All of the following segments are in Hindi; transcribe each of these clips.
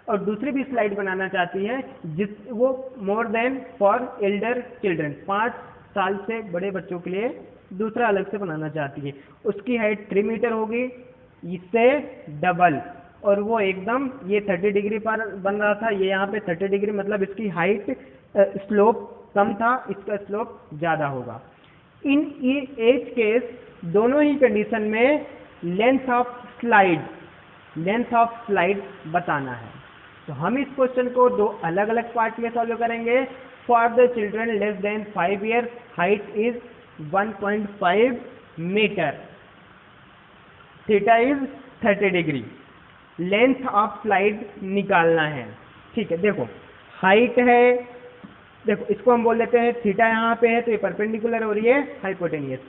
और दूसरी भी स्लाइड बनाना चाहती है जिस वो more than for elder children, 5 साल से बड़े बच्चों के लिए दूसरा अलग से बनाना चाहती है। उसकी हाइट 3 मीटर होगी, इससे डबल, और वो एकदम ये 30 डिग्री पर बन रहा था, ये यहाँ पे 30 डिग्री, मतलब इसकी हाइट स्लोप कम था, इसका स्लोप ज़्यादा होगा। इन एज केस दोनों ही कंडीशन में लेंथ ऑफ स्लाइड बताना है। तो हम इस क्वेश्चन को 2 अलग अलग पार्ट में सॉल्व करेंगे। For the children less than 5 year height is 1.5 metre, theta is 30 degree, length of slide निकालना है। ठीक है, देखो हाइट है, देखो इसको हम बोल देते हैं थीटा, यहाँ पे है तो ये परपेंडिकुलर और ये हाइपोटेनियस।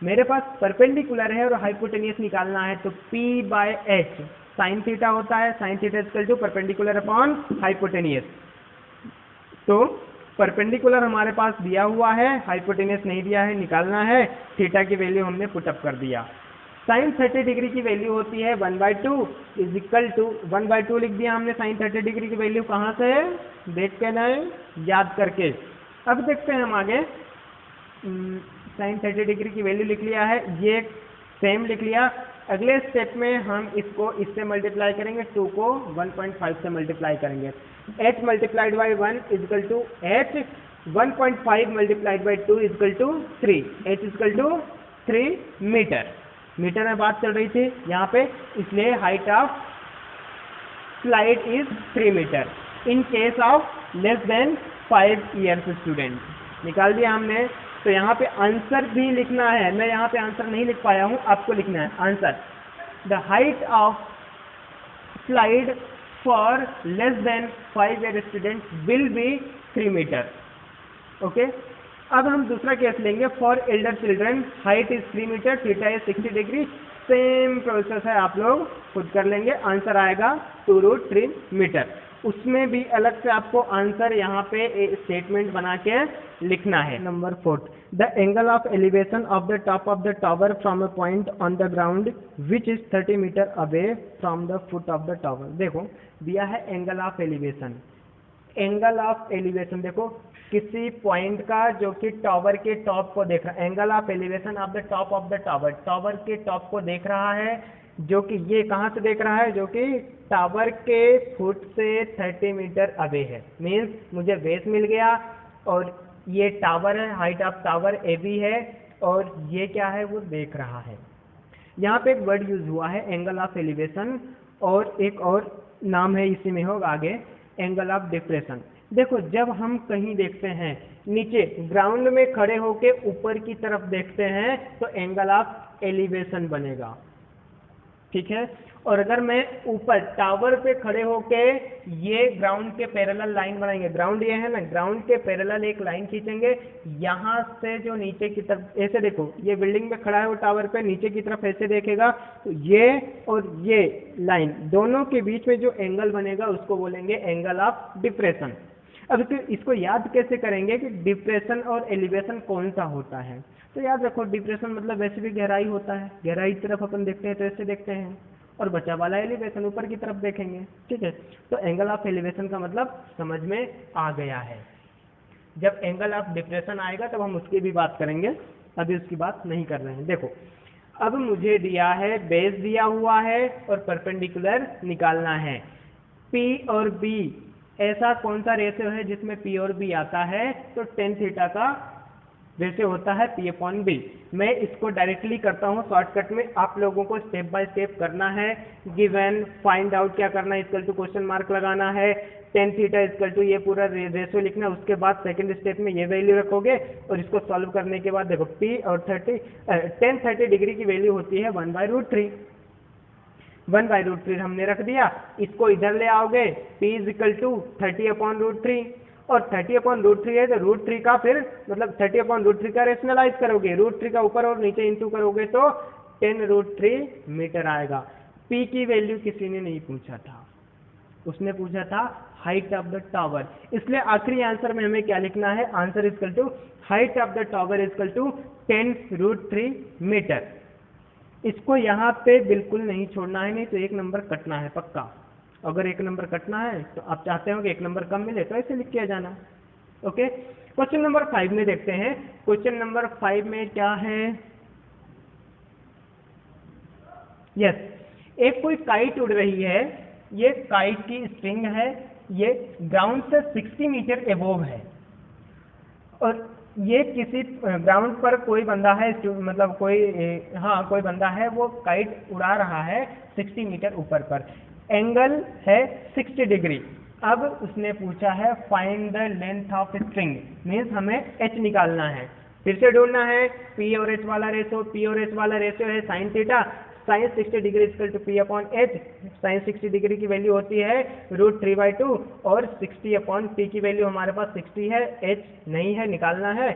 मेरे पास परपेंडिकुलर है और हाइपोटेनियस निकालना है, तो P/H साइन थीटा होता है, sine theta equal to perpendicular upon hypotenuse. तो परपेंडिकुलर हमारे पास दिया हुआ है, हाइपोटेनियस नहीं दिया है, निकालना है। थीटा की वैल्यू हमने पुटअप कर दिया। साइन 30 डिग्री की वैल्यू होती है 1/2 इज इक्वल टू 1/2 लिख दिया हमने। साइन 30 डिग्री की वैल्यू कहाँ से है, देख के ना, याद करके। अब देखते हैं हम आगे। साइन 30 डिग्री की वैल्यू लिख लिया है, ये सेम लिख लिया। अगले स्टेप में हम इसको इससे मल्टीप्लाई करेंगे, 2 को 1.5 से मल्टीप्लाई करेंगे। h multiplied by 1 equal to h, 1.5 multiplied by 2 equal to 3, h equal to 3 metre. Metre में बात चल रही थी यहाँ पे, इसलिए height of slide is 3 metre in case of less than 5 years student. निकाल दिया हमने। तो यहाँ पे आंसर भी लिखना है, मैं यहाँ पे आंसर नहीं लिख पाया हूँ, आपको लिखना है answer. The height of slide for less than 5 year student will be 3 metre. Okay, अब हम दूसरा केस लेंगे। For elder children height is 3 metre, theta is 60 degree. Same process है, आप लोग खुद कर लेंगे। आंसर आएगा 2√3 मीटर। उसमें भी अलग से आपको आंसर यहाँ पे स्टेटमेंट बना के लिखना है। Number 4, the angle of elevation of the top of the tower from a point on the ground which is 30 metre away from the foot of the tower. देखो दिया है angle of elevation. Angle of elevation देखो किसी पॉइंट का जो कि टावर के टॉप को देख रहा है। Angle of elevation of the top of the tower, tower के टॉप को देख रहा है, जो कि ये कहाँ से देख रहा है, जो कि टावर के फुट से 30 मीटर अवे है। मीन्स मुझे बेस मिल गया और ये टावर है, हाइट ऑफ टावर AB है, और ये क्या है, वो देख रहा है। यहाँ पे एक वर्ड यूज हुआ है एंगल ऑफ एलिवेशन, और एक और नाम है इसी में होगा आगे, एंगल ऑफ डिप्रेशन। देखो जब हम कहीं देखते हैं नीचे ग्राउंड में खड़े होके ऊपर की तरफ देखते हैं तो एंगल ऑफ एलिवेशन बनेगा, ठीक है। और अगर मैं ऊपर टावर पे खड़े होके ये ग्राउंड के पैरेलल लाइन बनाएंगे, ग्राउंड ये है ना, ग्राउंड के पैरेलल एक लाइन खींचेंगे, यहाँ से जो नीचे की तरफ ऐसे देखो, ये बिल्डिंग में खड़ा है वो टावर पे, नीचे की तरफ ऐसे देखेगा तो ये और ये लाइन दोनों के बीच में जो एंगल बनेगा उसको बोलेंगे एंगल ऑफ डिप्रेशन। अब इसको याद कैसे करेंगे कि डिप्रेशन और एलिवेशन कौन सा होता है, तो याद रखो डिप्रेशन मतलब वैसे भी गहराई होता है, गहराई की तरफ अपन देखते हैं तो ऐसे देखते हैं, और बचा वाला एलिवेशन ऊपर की तरफ देखेंगे, ठीक है। तो एंगल ऑफ एलिवेशन का मतलब समझ में आ गया है। जब एंगल ऑफ डिप्रेशन आएगा तब हम उसकी भी बात करेंगे, अभी उसकी बात नहीं कर रहे हैं। देखो अब मुझे दिया है, बेस दिया हुआ है और परपेंडिकुलर निकालना है। P और B ऐसा कौन सा रेशियो है जिसमें P और B आता है, तो tan थीटा का रेशियो होता है P/B। मैं इसको डायरेक्टली करता हूँ शॉर्टकट में, आप लोगों को स्टेप बाय स्टेप करना है। गिवन, फाइंड आउट क्या करना है, इक्वल टू क्वेश्चन मार्क लगाना है, tan थीटा इक्वल टू ये पूरा रेशियो लिखना है। उसके बाद सेकंड स्टेप में ये वैल्यू रखोगे और इसको सॉल्व करने के बाद देखो P और tan 30 डिग्री की वैल्यू होती है 1/√3। 1/√3 हमने रख दिया, इसको इधर ले आओगे, P इज इक्वल टू 30/√3, और 30/√3 है तो √3 का फिर मतलब 30/√3 का रेशनलाइज करोगे, √3 का ऊपर और नीचे इंटू करोगे तो 10√3 मीटर आएगा। P की वैल्यू किसी ने नहीं पूछा था, उसने पूछा था हाइट ऑफ द टावर, इसलिए आखिरी आंसर में हमें क्या लिखना है, answer equal to height of the tower equal to 10√3 metre. इसको यहाँ पे बिल्कुल नहीं छोड़ना है, नहीं तो एक नंबर कटना है पक्का। अगर एक नंबर कटना है तो आप चाहते हो कि एक नंबर कम मिले तो ऐसे लिख के जाना। ओके, क्वेश्चन नंबर 5 में देखते हैं। क्वेश्चन नंबर 5 में क्या है? यस, एक कोई काइट उड़ रही है, ये काइट की स्ट्रिंग है, ये ग्राउंड से 60 मीटर एबोव है और ये किसी ग्राउंड पर कोई बंदा है, मतलब कोई बंदा है, वो काइट उड़ा रहा है 60 मीटर ऊपर पर, एंगल है 60 डिग्री। अब उसने पूछा है find the length of string, means हमें एच निकालना है। फिर से ढूंढना है पी और एच वाला रेशो, पी और एच वाला रेशो है sine theta, sine 60 degree equal to P upon H. Sine 60 degree की वैल्यू होती है √3/2 और 60 अपॉन पी की वैल्यू हमारे पास 60 है, एच नहीं है, निकालना है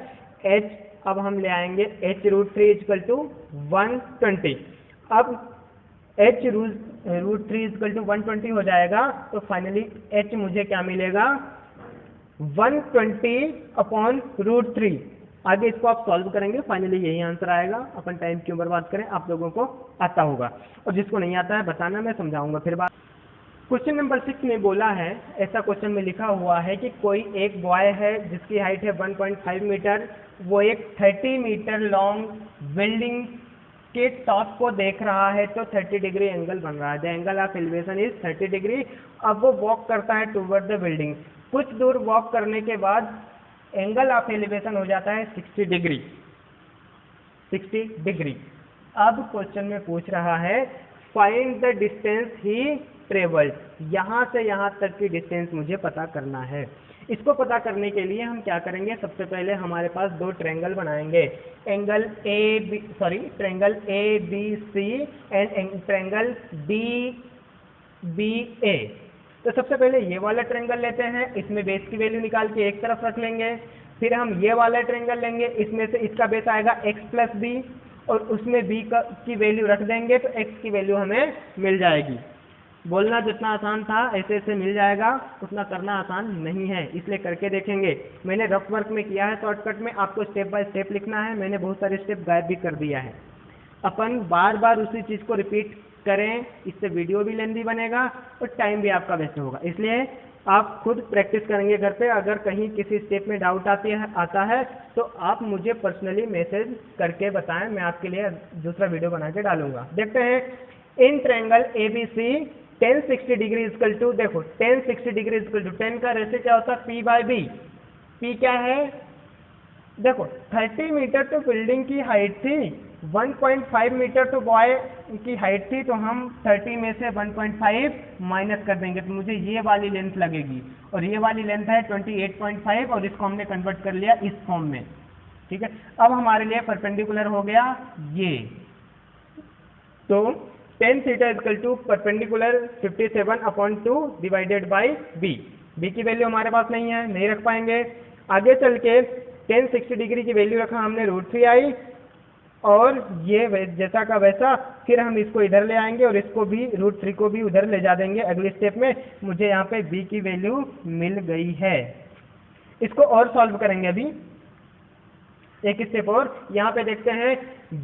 एच। अब हम ले आएंगे एच √3 इक्वल टू 120। अब एच √3 इक्वल टू 120 हो जाएगा, तो फाइनली एच मुझे क्या मिलेगा 120 अपॉन √3। आगे इसको आप सॉल्व करेंगे, फाइनली यही आंसर आएगा। अपन टाइम क्यों बर्बाद करें, आप लोगों को आता होगा, और जिसको नहीं आता है बताना, मैं समझाऊंगा फिर बात। क्वेश्चन नंबर 6 में बोला है, ऐसा क्वेश्चन में लिखा हुआ है कि कोई एक बॉय है जिसकी हाइट है 1.5 मीटर, वो एक 30 मीटर लॉन्ग बिल्डिंग के टॉप को देख रहा है, तो 30 डिग्री एंगल बन रहा है। The angle of elevation is 30 degree. अब वो वॉक करता है टूवर्ड द बिल्डिंग, कुछ दूर वॉक करने के बाद एंगल ऑफ एलिवेशन हो जाता है 60 डिग्री। 60 डिग्री। अब क्वेश्चन में पूछ रहा है find the distance he travelled, यहां से यहां तक की डिस्टेंस मुझे पता करना है। इसको पता करने के लिए हम क्या करेंगे, सबसे पहले हमारे पास दो ट्रायंगल बनाएंगे, triangle ABC and triangle DBA। तो सबसे पहले ये वाला ट्रायंगल लेते हैं, इसमें बेस की वैल्यू निकाल के एक तरफ रख लेंगे। फिर हम ये वाला ट्रायंगल लेंगे, इसमें से इसका बेस आएगा x + b और उसमें b की वैल्यू रख देंगे, तो x की वैल्यू हमें मिल जाएगी। बोलना जितना आसान था ऐसे ऐसे मिल जाएगा, उतना करना आसान नहीं है, इसलिए करके देखेंगे। मैंने रफ वर्क में किया है, शॉर्टकट में आपको स्टेप बाय स्टेप लिखना है। मैंने बहुत सारे स्टेप गायब भी कर दिया है। अपन बार बार उसी चीज को रिपीट करें, इससे वीडियो भी लेंदी बनेगा और टाइम भी आपका वेस्ट होगा। इसलिए आप खुद प्रैक्टिस करेंगे घर पे। अगर कहीं किसी स्टेप में डाउट आता है तो आप मुझे पर्सनली मैसेज करके बताएं, मैं आपके लिए दूसरा वीडियो बना के डालूंगा। देखते हैं, in triangle ABC 10 60 degree equal to, देखो 10 60 डिग्री इक्वल टू 10 का रेशियो क्या होता है P/B। P क्या है, देखो 30 मीटर तो बिल्डिंग की हाइट थी, 1.5 मीटर तो बॉय की हाइट थी, तो हम 30 में से 1.5 माइनस कर देंगे, तो मुझे ये वाली लेंथ लगेगी, और ये वाली लेंथ है 28.5 और इसको हमने कन्वर्ट कर लिया इस फॉर्म में। ठीक है, अब हमारे लिए परपेंडिकुलर हो गया ये, तो tan theta equal to perpendicular 57/2 divided by b। b की वैल्यू हमारे पास नहीं है, नहीं रख पाएंगे। आगे चल के tan 60 डिग्री की वैल्यू रखा हमने √3 आई, और ये जैसा का वैसा, फिर हम इसको इधर ले आएंगे और इसको भी √3 को भी उधर ले जा देंगे अगले स्टेप में। मुझे यहाँ पे b की वैल्यू मिल गई है। इसको और सॉल्व करेंगे अभी एक स्टेप और। यहाँ पे देखते हैं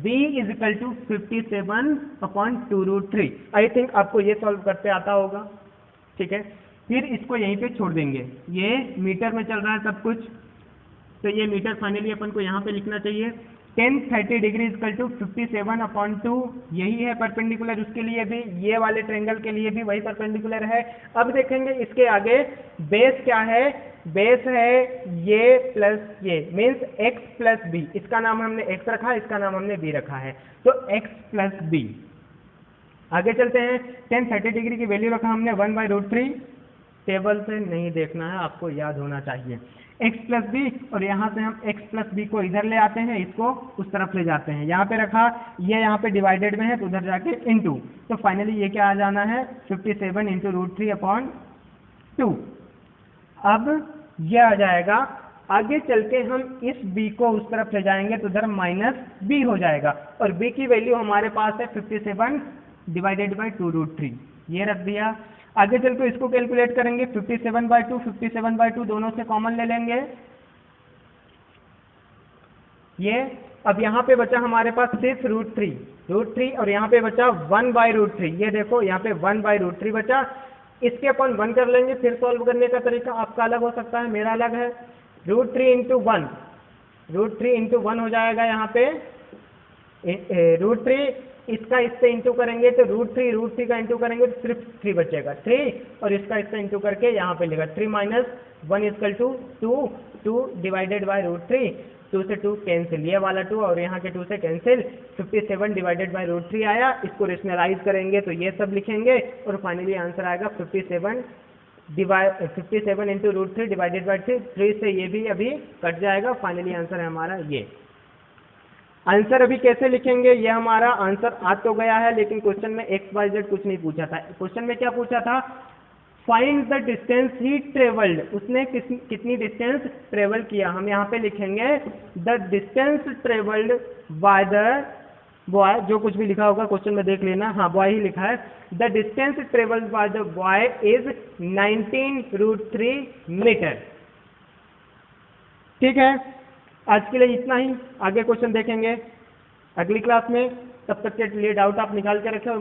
b is equal to 57/2 √3। I think आपको ये सॉल्व करते आता होगा। ठीक है, फिर इसको यहीं पे छोड़ देंगे, ये मीटर में चल रहा है सब कुछ, तो ये मीटर फाइनली अपन को यहाँ पे लिखना चाहिए। tan 30 डिग्री इक्वल टू 57/2, यही है परपेंडिकुलर, उसके लिए भी, ये वाले ट्रायंगल के लिए भी वही परपेंडिकुलर है। अब देखेंगे इसके आगे बेस क्या है, बेस है ये प्लस ये, मीन्स x + b। इसका नाम हमने x रखा, इसका नाम हमने b रखा है, तो x + b। आगे चलते हैं, tan 30 डिग्री की वैल्यू रखा हमने 1/√3, टेबल से नहीं देखना है, आपको याद होना चाहिए, x + b, और यहाँ से हम x + b को इधर ले आते हैं, इसको उस तरफ ले जाते हैं, यहाँ पे रखा, ये यहाँ पे डिवाइडेड में है तो उधर जाके इनटू, तो फाइनली ये क्या आ जाना है 57 × √3/2। अब ये आ जाएगा। आगे चल के हम इस b को उस तरफ ले जाएंगे तो उधर -b हो जाएगा, और b की वैल्यू हमारे पास है 57 डिवाइडेड बाई 2 √3, ये रख दिया। आगे चल के इसको कैलकुलेट करेंगे, 57/2 57/2 दोनों से कॉमन ले लेंगे, ये। अब यहाँ पे बचा हमारे पास सिर्फ √3 और यहाँ पे बचा 1/√3, ये देखो यहाँ पे 1/√3 बचा, इसके अपन 1 कर लेंगे, फिर सॉल्व करने का तरीका आपका अलग हो सकता है, मेरा अलग है। √3 इंटू 1, √3 इंटू 1 हो जाएगा यहाँ पे √3, इसका इससे इंटू करेंगे तो √3 का इंटू करेंगे तो सिर्फ 3 बचेगा, 3, और इसका इससे इंटू करके यहाँ पे लिखा 3 minus 1 equal to 2 divided by √3, 2 से 2 कैंसिल, ये वाला 2 और यहाँ के 2 से कैंसिल, 57 डिवाइडेड बाय √3 आया। इसको रेशनलाइज करेंगे तो ये सब लिखेंगे और फाइनली आंसर आएगा 57 इंटू √3 डिवाइडेड बाय 3 से ये भी अभी कट जाएगा। फाइनली आंसर है हमारा ये। आंसर अभी कैसे लिखेंगे, ये हमारा आंसर आ तो गया है, लेकिन क्वेश्चन में XYZ कुछ नहीं पूछा था। क्वेश्चन में क्या पूछा था, find the distance he travelled, उसने कितनी डिस्टेंस ट्रेवल किया। हम यहाँ पे लिखेंगे the distance travelled by the boy, जो कुछ भी लिखा होगा क्वेश्चन में देख लेना, हाँ बॉय ही लिखा है। The distance travelled by the boy is 19√3 metre. ठीक है, आज के लिए इतना ही, आगे क्वेश्चन देखेंगे अगली क्लास में। तब तक के लिए डाउट आप निकाल के रखें।